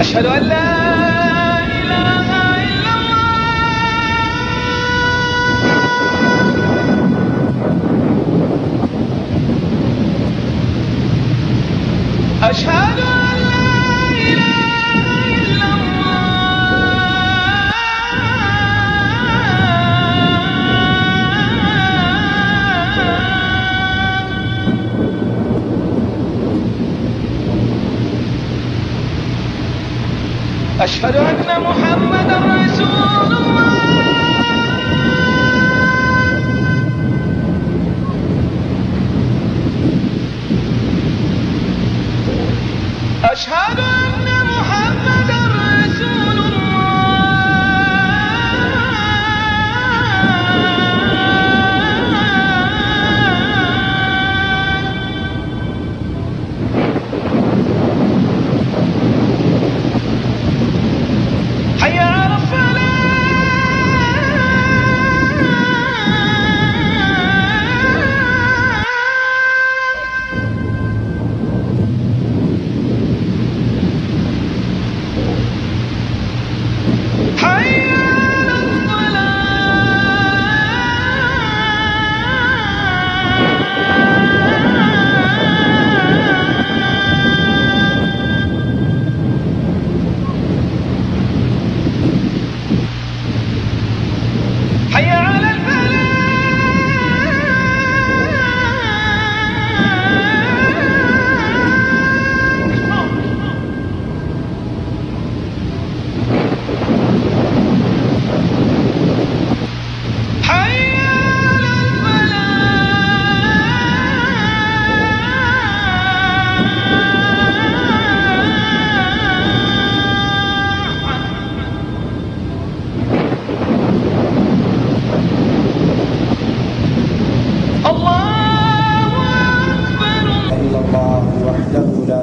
أشهد أن لا إله إلا الله أشهد أن لا إله إلا أشهد أن محمدا رسول الله أشهد أن محمدا رسول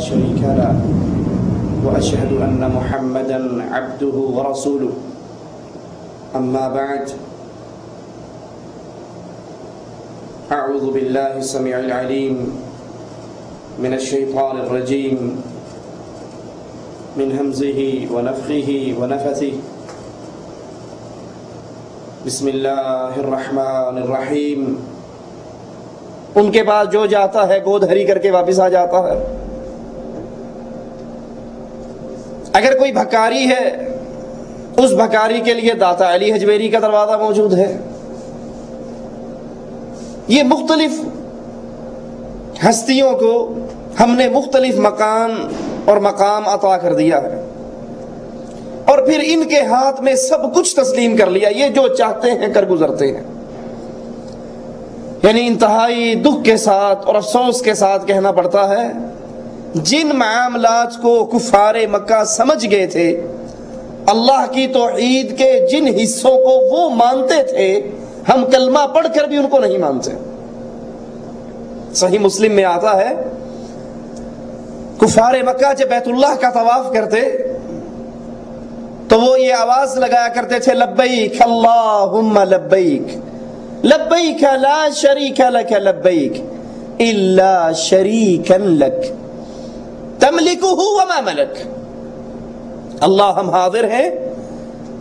شريك له وأشهد أن محمدا عبده ورسوله أما بعد أعوذ بالله السميع العليم من الشيطان الرجيم من همزه ونفخه ونفثه بسم الله الرحمن الرحيم ان کے پاس جو جاتا ہے گود ہری کر کے واپس آ جاتا ہے. اگر کوئی بھکاری ہے اس بھکاری کے لیے داتا علی حجویری کا دروازہ موجود ہے. یہ مختلف ہستیوں کو ہم نے مختلف مکان اور مقام عطا کر دیا ہے اور پھر ان کے ہاتھ میں سب کچھ تسلیم کر لیا. یہ جو چاہتے ہیں کر گزرتے ہیں. یعنی انتہائی دکھ کے ساتھ اور افسوس کے ساتھ کہنا پڑتا ہے جن معاملات کو کفار مکہ سمجھ گئے تھے, اللہ کی توحید کے جن حصوں کو وہ مانتے تھے, ہم کلمہ پڑھ کر بھی ان کو نہیں مانتے. صحیح مسلم میں آتا ہے کفار مکہ جب بیت اللہ کا طواف کرتے تو وہ یہ آواز لگایا کرتے تھے لبیک اللہم لبیک لبیک لا شریک لک لبیک الا شریکا لک تملکہ وما ملک. اللہ ہم حاضر ہیں,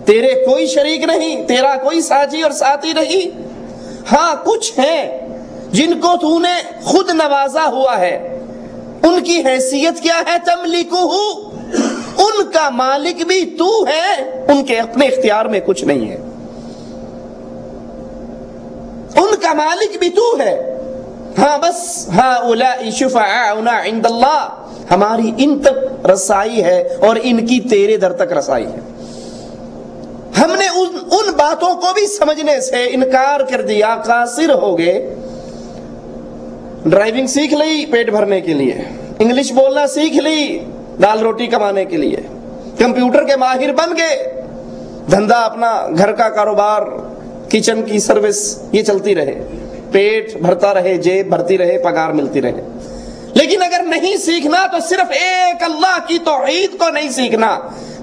تیرے کوئی شریک نہیں, تیرا کوئی ساتھی اور ساتھی نہیں. ہاں کچھ ہیں جن کو تو نے خود نوازا ہوا ہے, ان کی حیثیت کیا ہے؟ تملکہ, ان کا مالک بھی تو ہے, ان کے اپنے اختیار میں کچھ نہیں ہے, ان کا مالک بھی تو ہے. ہاں بس ہؤلاء شفعاؤنا عند اللہ, ہماری ان تک رسائی ہے اور ان کی تیرے در تک رسائی ہے. ہم نے ان باتوں کو بھی سمجھنے سے انکار کر دیا, قاصر ہو گئے. ڈرائیونگ سیکھ لئی پیٹ بھرنے کے لیے, انگلش بولنا سیکھ لی دال روٹی کمانے کے لیے، کمپیوٹر کے ماہر بن گئے، دھندا اپنا گھر کا کاروبار، کچن کی سروس یہ چلتی رہے، پیٹ بھرتا رہے، جیب بھرتی رہے، پگار ملتی رہے. لیکن اگر نہیں سیکھنا تو صرف ایک اللہ کی توحید کو نہیں سیکھنا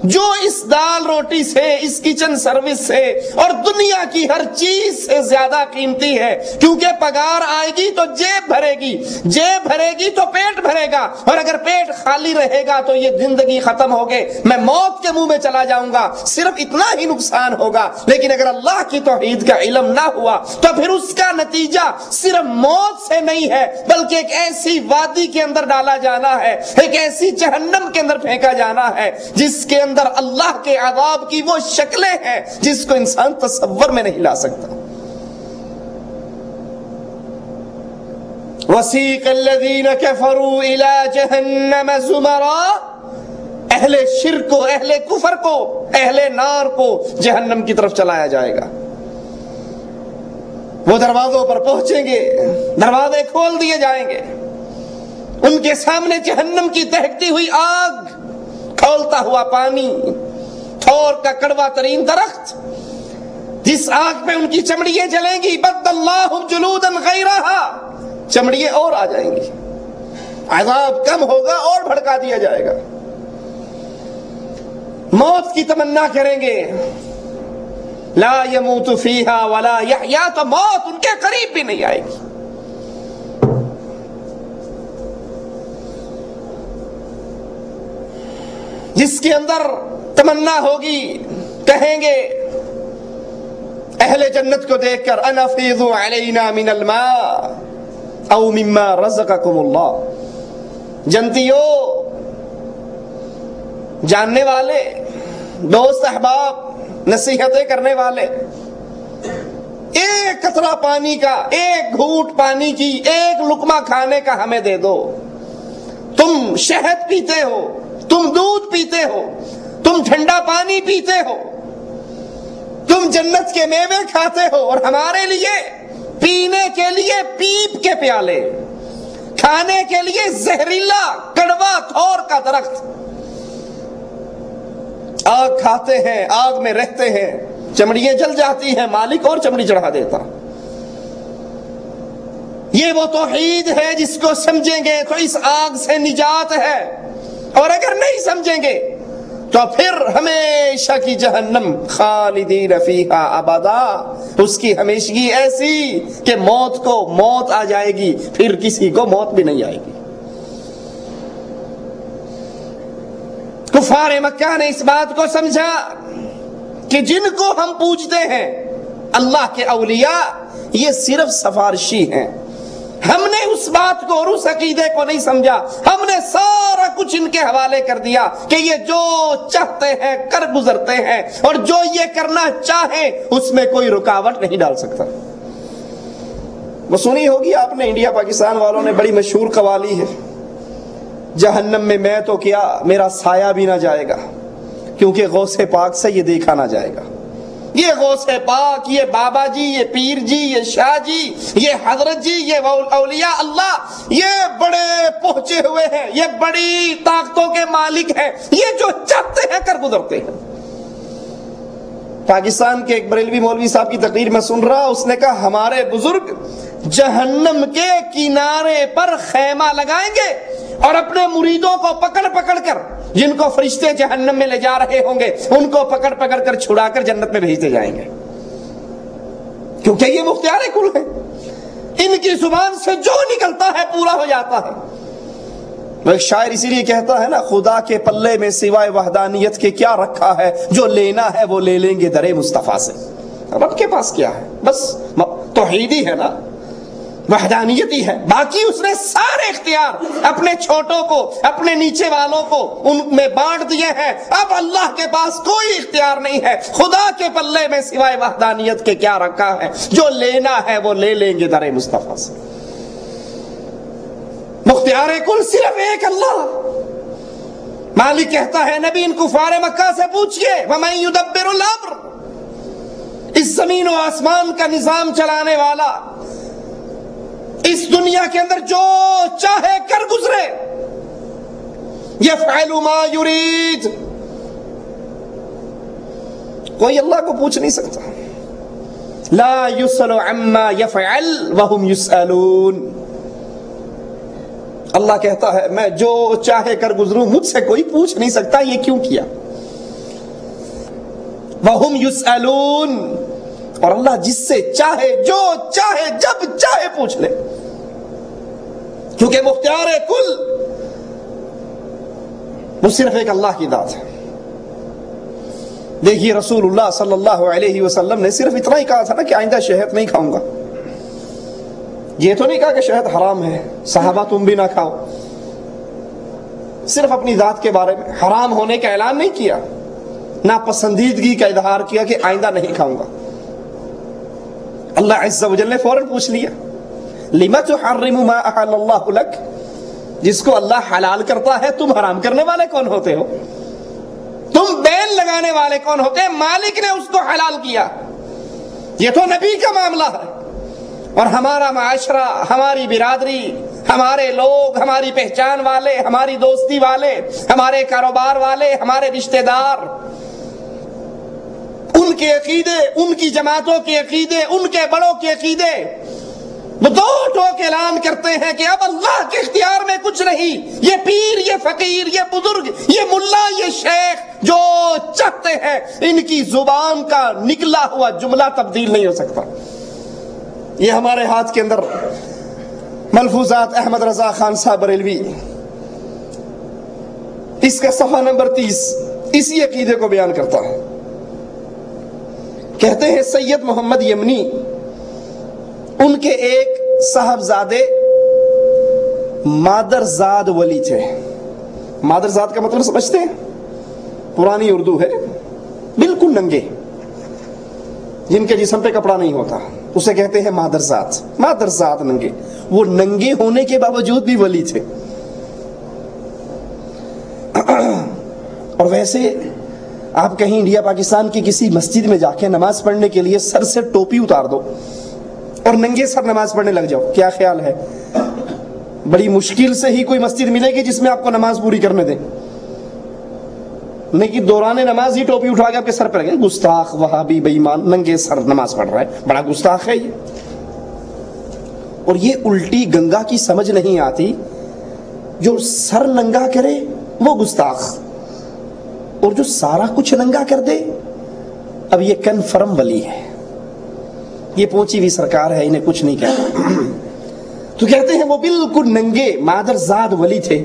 جو اس دال روٹی سے، اس کچن سروس سے اور دنیا کی ہر چیز سے زیادہ قیمتی ہے. کیونکہ پگار آئے گی تو جیب بھرے گی، جیب بھرے گی تو پیٹ بھرے گا، اور اگر پیٹ خالی رہے گا تو یہ زندگی ختم ہوگی، میں موت کے منہ میں چلا جاؤں گا، صرف اتنا ہی نقصان ہوگا. لیکن اگر اللہ کی توحید کا علم نہ ہوا تو پھر اس کا نتیجہ صرف موت سے نہیں ہے، بلکہ ایک ایسی وادی کے اندر ڈالا جانا ہے، ایک ایسی جہنم کے اندر پھینکا جانا ہے جس کے اندر اللہ کے عذاب کی وہ شکلیں ہیں جس کو انسان تصور میں نہیں لا سکتا. وَسِيقَ الَّذِينَ كَفَرُوا إِلَى جَهَنَّمَ زُمَرًا، اہل شرک کو، اہل کفر کو، اہل نار کو جہنم کی طرف چلایا جائے گا. وہ دروازوں پر پہنچیں گے، دروازے کھول دیے جائیں گے، ان کے سامنے جہنم کی دہکتی ہوئی آگ، کھولتا ہوا پانی، تھور کا کڑوا ترین درخت، جس آگ پہ ان کی چمڑیاں جلیں گی. بدل اللہ جلودا غیرہا، چمڑیاں اور آ جائیں گی، عذاب کم ہوگا اور بھڑکا دیا جائے گا. موت کی تمنا کریں گے، لا يموت فیہا ولا یحیا، تو موت ان کے قریب بھی نہیں آئے گی. جس کے اندر تمنا ہوگی، کہیں گے اہل جنت کو دیکھ کر انفیضوا علینا من الماء او مما رزقکم اللہ. جنتیو، جاننے والے، دوست احباب، نصیحتیں کرنے والے، ایک قطرہ پانی کا، ایک گھونٹ پانی کی، ایک لقمہ کھانے کا ہمیں دے دو. تم شہد پیتے ہو، تم دودھ پیتے ہو، تم ٹھنڈا پانی پیتے ہو، تم جنت کے میوے کھاتے ہو، اور ہمارے لیے پینے کے لیے پیپ کے پیالے، کھانے کے لیے زہریلا کڑوا تھور کا درخت. آگ کھاتے ہیں، آگ میں رہتے ہیں، چمڑیاں جل جاتی ہیں، مالک اور چمڑی چڑھا دیتا. یہ وہ توحید ہے جس کو سمجھیں گے تو اس آگ سے نجات ہے، اور اگر نہیں سمجھیں گے تو پھر ہمیشہ کی جہنم، خالدین فیہا ابدا، اس کی ہمیشگی ایسی کہ موت کو موت آ جائے گی، پھر کسی کو موت بھی نہیں آئے گی. کفار مکہ نے اس بات کو سمجھا کہ جن کو ہم پوجتے ہیں اللہ کے اولیاء، یہ صرف سفارشی ہیں. ہم نے اس بات کو اور اس عقیدے کو نہیں سمجھا، ہم نے سارا کچھ ان کے حوالے کر دیا کہ یہ جو چاہتے ہیں کر گزرتے ہیں، اور جو یہ کرنا چاہیں اس میں کوئی رکاوٹ نہیں ڈال سکتا. وہ سنی ہوگی آپ نے، انڈیا پاکستان والوں نے بڑی مشہور قوالی ہے، جہنم میں تو کیا میرا سایہ بھی نہ جائے گا، کیونکہ غوث پاک سے یہ دیکھا نہ جائے گا. یہ غوث پاک، یہ بابا جی، یہ پیر جی، یہ شاہ جی، یہ حضرت جی، یہ اولیاء اللہ، یہ بڑے پہنچے ہوئے ہیں، یہ بڑی طاقتوں کے مالک ہیں، یہ جو چاہتے ہیں کر گزرتے ہیں. پاکستان کے ایک بریلوی مولوی صاحب کی تقریر میں سن رہا، اس نے کہا ہمارے بزرگ جہنم کے کنارے پر خیمہ لگائیں گے اور اپنے مریدوں کو پکڑ پکڑ کر، جن کو فرشتے جہنم میں لے جا رہے ہوں گے، ان کو پکڑ پکڑ کر چھڑا کر جنت میں بھیجتے جائیں گے، کیونکہ یہ مختار کل ہے، ان کی زبان سے جو نکلتا ہے پورا ہو جاتا ہے. ایک شاعر اسی لیے کہتا ہے نا، خدا کے پلے میں سوائے وحدانیت کے کیا رکھا ہے، جو لینا ہے وہ لے لیں گے در مصطفیٰ سے. رب کے پاس کیا ہے؟ بس توحیدی ہے نا، وحدانیت ہی ہے، باقی اس نے سارے اختیار اپنے چھوٹوں کو، اپنے نیچے والوں کو ان میں بانٹ دیے ہیں. اب اللہ کے پاس کوئی اختیار نہیں ہے. خدا کے پلے میں سوائے وحدانیت کے کیا رکھا ہے، جو لینا ہے وہ لے لیں گے در مصطفیٰ سے. مختار کل صرف ایک اللہ. مالک کہتا ہے نبی ان کفار مکہ سے پوچھئے وَمَن يُدَبِّرُ الْأَمْرَ، اس زمین و آسمان کا نظام چلانے والا، اس دنیا کے اندر جو چاہے کر گزرے، یفعل ما یرید. کوئی اللہ کو پوچھ نہیں سکتا. لا یسأل عما یفعل وہم یسألون. اللہ کہتا ہے میں جو چاہے کر گزروں، مجھ سے کوئی پوچھ نہیں سکتا یہ کیوں کیا. وہم یسألون. اور اللہ جس سے چاہے جو چاہے جب چاہے پوچھ لے، کیونکہ مختار کل وہ صرف ایک اللہ کی ذات ہے. دیکھیے رسول اللہ صلی اللہ علیہ وسلم نے صرف اتنا ہی کہا تھا نا کہ آئندہ شہد نہیں کھاؤں گا. یہ تو نہیں کہا کہ شہد حرام ہے، صحابہ تم بھی نہ کھاؤ. صرف اپنی ذات کے بارے میں حرام ہونے کا اعلان نہیں کیا، ناپسندیدگی کا اظہار کیا کہ آئندہ نہیں کھاؤں گا. اللہ عز و جل نے فوراً پوچھ لیا لِمَ تُحَرِّمُ مَا أَحَلَّ اللَّهُ لَكَ. جس کو اللہ حلال کرتا ہے تم حرام کرنے والے کون ہوتے ہو؟ تم بین لگانے والے کون ہوتے ہیں؟ مالک نے اس کو حلال کیا. یہ تو نبی کا معاملہ ہے، اور ہمارا معاشرہ، ہماری برادری، ہمارے لوگ، ہماری پہچان والے، ہماری دوستی والے، ہمارے کاروبار والے، ہمارے رشتہ دار، ان کے عقیدے، ان کی جماعتوں کے عقیدے، ان کے بڑوں کے عقیدے وہ دو ٹوک اعلان کرتے ہیں کہ اب اللہ کے اختیار میں کچھ نہیں. یہ پیر، یہ فقیر، یہ بزرگ، یہ ملا، یہ شیخ جو چاہتے ہیں ان کی زبان کا نکلا ہوا جملہ تبدیل نہیں ہو سکتا. یہ ہمارے ہاتھ کے اندر ملفوظات احمد رضا خان صاحب بریلوی، اس کا صفحہ نمبر 30 اسی عقیدے کو بیان کرتا ہے. کہتے ہیں سید محمد یمنی ان کے ایک صاحبزادے مادرزاد ولی تھے. مادرزاد کا مطلب سمجھتے ہیں؟ پرانی اردو ہے، بالکل ننگے، جن کے جسم پہ کپڑا نہیں ہوتا، اسے کہتے ہیں مادرزاد. مادرزاد ننگے. وہ ننگے ہونے کے باوجود بھی ولی تھے. اور ویسے آپ کہیں انڈیا پاکستان کی کسی مسجد میں جا کے نماز پڑھنے کے لیے سر سے ٹوپی اتار دو اور ننگے سر نماز پڑھنے لگ جاؤ، کیا خیال ہے؟ بڑی مشکل سے ہی کوئی مسجد ملے گی جس میں آپ کو نماز پوری کرنے دیں. نہیں کہ دوران نماز ہی ٹوپی اٹھا کے آپ کے سر پہ رکھیں. گستاخ، وہابی، بے ایمان، ننگے سر نماز پڑھ رہا ہے، بڑا گستاخ ہے یہ. اور یہ الٹی گنگا کی سمجھ نہیں آتی، جو سر ننگا کرے وہ گستاخ، اور جو سارا کچھ ننگا کر دے اب یہ کنفرم ولی ہے. یہ پہنچی ہوئی سرکار ہے، انہیں کچھ نہیں کہتا. تو کہتے ہیں وہ بالکل ننگے مادرزاد ولی تھے.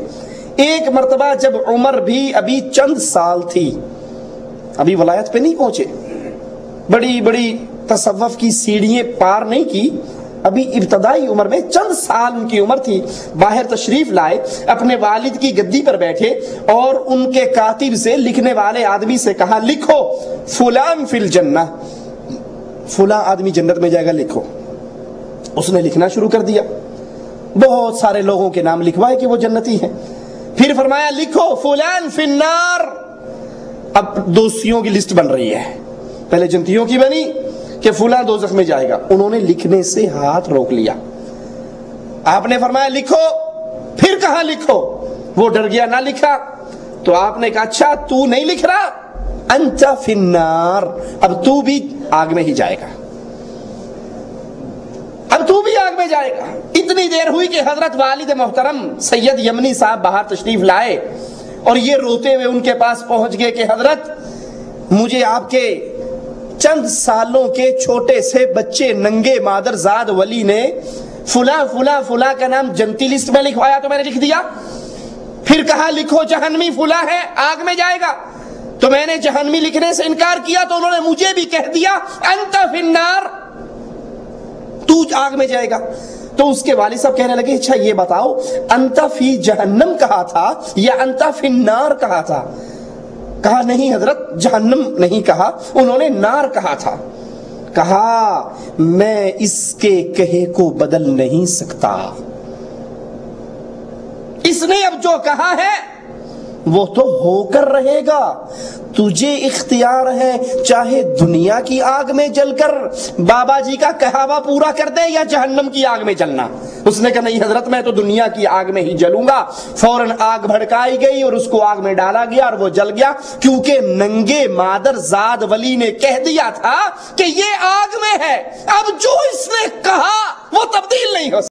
ایک مرتبہ جب عمر بھی ابھی چند سال تھی، ابھی ولایت پہ نہیں پہنچے، بڑی بڑی تصوف کی سیڑھیاں پار نہیں کی، ابھی ابتدائی عمر میں چند سال ان کی عمر تھی، باہر تشریف لائے، اپنے والد کی گدی پر بیٹھے اور ان کے کاتب سے، لکھنے والے آدمی سے کہا لکھو فلان فی الجنہ، فلاں آدمی جنت میں جائے گا، لکھو. اس نے لکھنا شروع کر دیا، بہت سارے لوگوں کے نام لکھوائے کہ وہ جنتی ہیں. پھر فرمایا لکھو فلان فی النار. اب دوستیوں کی لسٹ بن رہی ہے، پہلے جنتیوں کی بنی کہ فلاں دوزخ میں جائے گا. انہوں نے لکھنے سے ہاتھ روک لیا. آپ نے فرمایا لکھو، پھر کہا لکھو. وہ ڈر گیا، نہ لکھا. تو آپ نے کہا اچھا تو نہیں لکھ رہا، انت فی النار، اب تو بھی آگ میں ہی جائے گا، اب تو بھی آگ میں جائے گا. اتنی دیر ہوئی کہ حضرت والد محترم سید یمنی صاحب باہر تشریف لائے اور یہ روتے ہوئے ان کے پاس پہنچ گئے کہ حضرت مجھے آپ کے چند سالوں کے چھوٹے سے بچے ننگے مادرزاد ولی نے فلاں فلاں فلاں کا نام جنتی لسٹ میں لکھوایا تو میں نے لکھ دیا. پھر کہا لکھو جہنمی فلاں ہے، آگ میں جائے گا. تو میں نے جہنمی لکھنے سے انکار کیا تو انہوں نے مجھے بھی کہہ دیا انت فی النار، تو آگ میں جائے گا. تو اس کے والد صاحب کہنے لگے اچھا یہ بتاؤ انت فی جہنم کہا تھا یا انت فی النار کہا تھا؟ کہا نہیں حضرت، جہنم نہیں کہا، انہوں نے نار کہا تھا. کہا میں اس کے کہے کو بدل نہیں سکتا، اس نے اب جو کہا ہے وہ تو ہو کر رہے گا. تجھے اختیار ہے چاہے دنیا کی آگ میں جل کر بابا جی کا کہاوا پورا کر دے یا جہنم کی آگ میں جلنا. اس نے کہا نہیں حضرت میں تو دنیا کی آگ میں ہی جلوں گا. فوراً آگ بھڑکائی گئی اور اس کو آگ میں ڈالا گیا اور وہ جل گیا، کیونکہ ننگے مادر زاد ولی نے کہہ دیا تھا کہ یہ آگ میں ہے. اب جو اس نے کہا وہ تبدیل نہیں ہو